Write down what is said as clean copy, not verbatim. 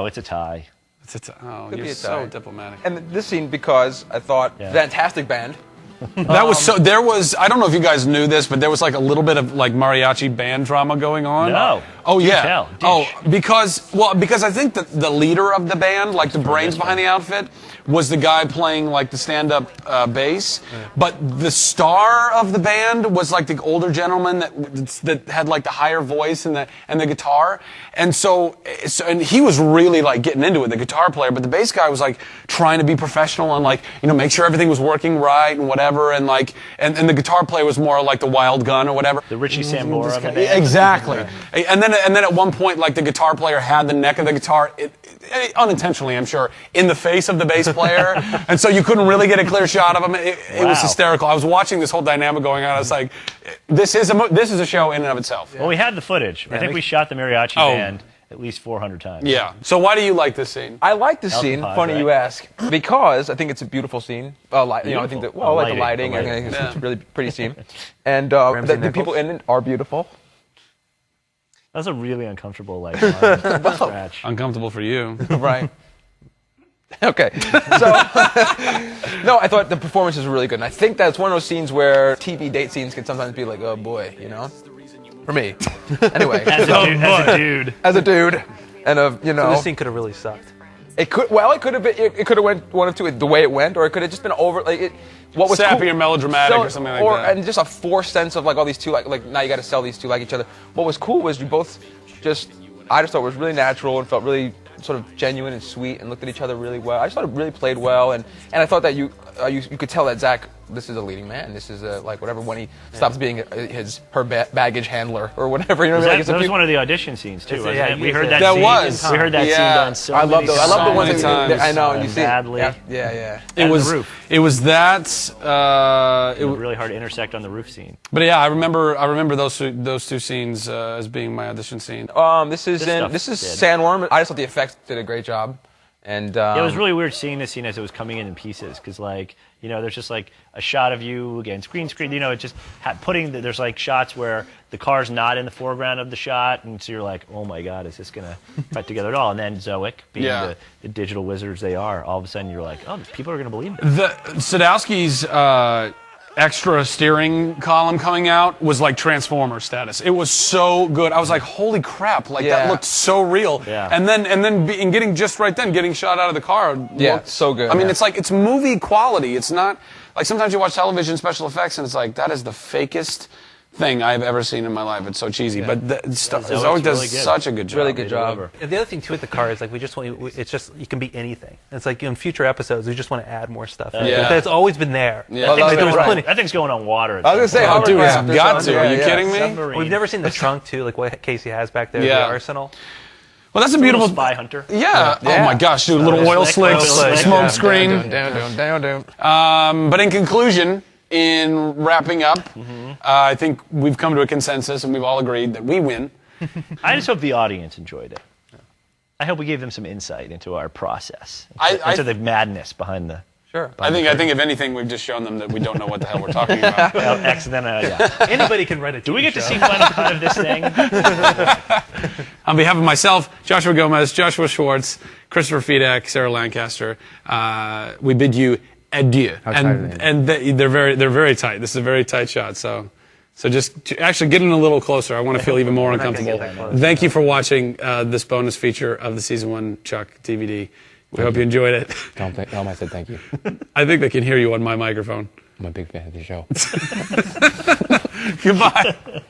No, it's a tie. You're so diplomatic. And this scene, because I thought, fantastic band. That was so. There was. I don't know if you guys knew this, but there was like a little bit of like mariachi band drama going on. No. Oh yeah. Tell. Oh, because I think that the leader of the band, like the brains behind the outfit, was the guy playing like the stand-up bass. But the star of the band was like the older gentleman that had like the higher voice and the guitar. And so he was really like getting into it, the guitar player. But the bass guy was like trying to be professional and like make sure everything was working right and whatever. And like and the guitar player was more like the wild gun or whatever. The Richie Sambora of the band. Exactly. And then at one point, like the guitar player had the neck of the guitar, unintentionally, I'm sure, in the face of the bass player, and so you couldn't really get a clear shot of him. It was hysterical. I was watching this whole dynamic going on. I was like, this is a show in and of itself. Yeah. Well, we had the footage. I think we shot the mariachi band at least 400 times. Yeah. So why do you like this scene? I like this scene. Funny you ask, because I think it's a beautiful scene. I think that I like the lighting. I think it's a really pretty scene, and the people in it are beautiful. That's a really uncomfortable scratch. Uncomfortable for you, right? Okay. So no, I thought the performance was really good, and I think that's one of those scenes where TV date scenes can sometimes be like, oh boy, For me, anyway. As a dude. As a dude, and So this scene could have really sucked. It could. Well, it could have been. It could have went one of two. The way it went, or it could have just been over. What was sappy cool, or melodramatic or something like that. And just a forced sense of like all these two like now you got to sell these two like each other. What was cool was you both I just thought it was really natural and felt really sort of genuine and sweet and looked at each other really well. I just thought it really played well, and I thought that you could tell that Zach, this is a leading man. This is like whatever when he stops being her baggage handler or whatever. That was one of the audition scenes too. Wasn't it? We heard that. We heard that scene done so many times. I love the ones that I know. You see badly. Yeah. It was the roof. It was that. It was really hard to intersect on the roof scene. But yeah, I remember those two scenes as being my audition scene. This is Sandworm. I just thought the effects did a great job. And it was really weird seeing this scene as it was coming in pieces, because there's just like a shot of you again, green screen. It just there's like shots where the car's not in the foreground of the shot, and so you're like, oh my god, is this gonna cut together at all? And then Zoic, being the digital wizards they are, all of a sudden you're like, oh, people are gonna believe this. The Sadowski's extra steering column coming out was like Transformer status. It was so good. I was like, holy crap, that looked so real. Yeah. And then getting shot out of the car looked so good. I mean, it's movie quality. It's not like sometimes you watch television special effects and it's like, that is the fakest thing I've ever seen in my life. It's so cheesy, but Zoe does really such a good job. Really good job. And the other thing too with the car is like you can be anything. It's like in future episodes we just want to add more stuff. It's always been there. Yeah. That thing's going on water. I was gonna say, dude, it's got to. Are you kidding me? Submarine. We've never seen the trunk too, like what Casey has back there, the arsenal. Well, that's a beautiful spy hunter. Yeah. Oh my gosh, dude! Little oil slicks, smoke screen. But in conclusion, in wrapping up, I think we've come to a consensus and we've all agreed that we win. I just hope the audience enjoyed it. I hope we gave them some insight into our process, into the madness behind the. Sure. I think if anything, we've just shown them that we don't know what the hell we're talking about. Anybody can write a TV Do we get show. to see final cut of this thing? On behalf of myself, Joshua Gomez, Joshua Schwartz, Christopher Fedak, Sarah Lancaster, we bid you adieu. And they're very tight. This is a very tight shot. So just actually getting a little closer. I want to feel even more uncomfortable. Thank you for watching this bonus feature of the Season 1 Chuck DVD. We hope you enjoyed it. Tell them I said thank you. I think they can hear you on my microphone. I'm a big fan of the show. Goodbye.